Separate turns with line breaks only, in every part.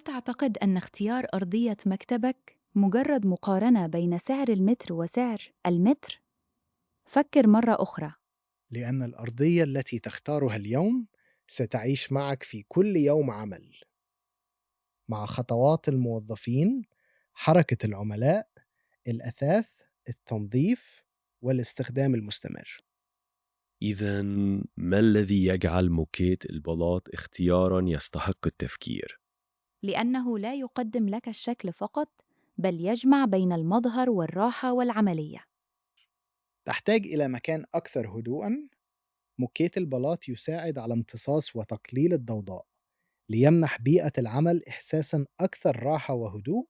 تعتقد أن اختيار أرضية مكتبك مجرد مقارنة بين سعر المتر وسعر المتر؟ فكر مرة أخرى.
لأن الأرضية التي تختارها اليوم ستعيش معك في كل يوم عمل، مع خطوات الموظفين، حركة العملاء، الأثاث، التنظيف، والاستخدام المستمر.
إذا ما الذي يجعل موكيت البلاط اختياراً يستحق التفكير؟
لأنه لا يقدم لك الشكل فقط، بل يجمع بين المظهر والراحة والعملية.
تحتاج إلى مكان أكثر هدوءًا. موكيت البلاط يساعد على امتصاص وتقليل الضوضاء، ليمنح بيئة العمل إحساسًا أكثر راحة وهدوء.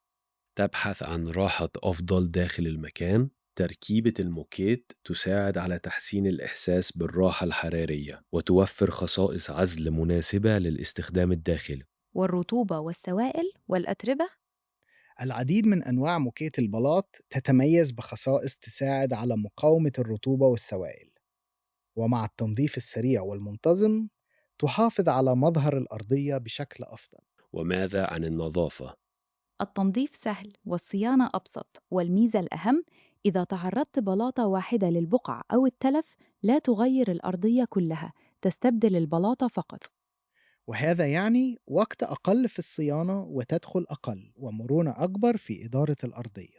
تبحث عن راحة أفضل داخل المكان. تركيبة الموكيت تساعد على تحسين الإحساس بالراحة الحرارية وتوفر خصائص عزل مناسبة للاستخدام الداخلي.
والرطوبة والسوائل والأتربة.
العديد من أنواع موكيت البلاط تتميز بخصائص تساعد على مقاومة الرطوبة والسوائل، ومع التنظيف السريع والمنتظم تحافظ على مظهر الأرضية بشكل أفضل.
وماذا عن النظافة؟
التنظيف سهل والصيانة أبسط، والميزة الأهم، إذا تعرضت بلاطة واحدة للبقع أو التلف لا تغير الأرضية كلها، تستبدل البلاطة فقط.
وهذا يعني وقت أقل في الصيانة وتدخل أقل ومرونة أكبر في إدارة الأرضية.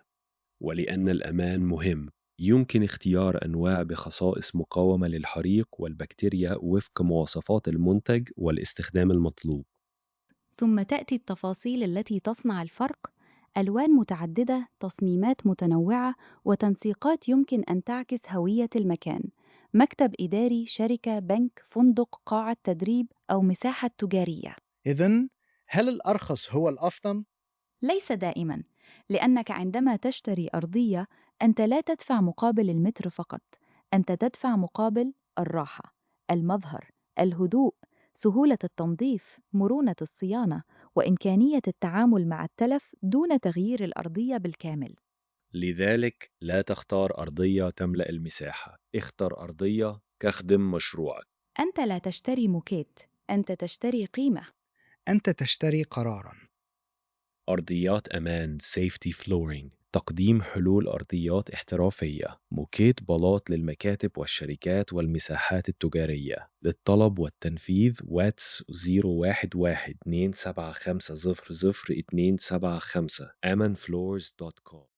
ولأن الأمان مهم، يمكن اختيار أنواع بخصائص مقاومة للحريق والبكتيريا وفق مواصفات المنتج والاستخدام المطلوب.
ثم تأتي التفاصيل التي تصنع الفرق: ألوان متعددة، تصميمات متنوعة، وتنسيقات يمكن أن تعكس هوية المكان. مكتب إداري، شركة، بنك، فندق، قاعة تدريب أو مساحة تجارية.
إذن هل الأرخص هو الأفضل؟
ليس دائما، لأنك عندما تشتري أرضية أنت لا تدفع مقابل المتر فقط، أنت تدفع مقابل الراحة، المظهر، الهدوء، سهولة التنظيف، مرونة الصيانة، وإمكانية التعامل مع التلف دون تغيير الأرضية بالكامل.
لذلك لا تختار أرضية تملأ المساحة، اختر أرضية تخدم مشروعك.
أنت لا تشتري موكيت، أنت تشتري قيمة.
أنت تشتري قراراً.
أرضيات أمان Safety Flooring، تقديم حلول أرضيات احترافية، موكيت بلاط للمكاتب والشركات والمساحات التجارية. للطلب والتنفيذ واتس 011 275 00 275 amanfloors.com.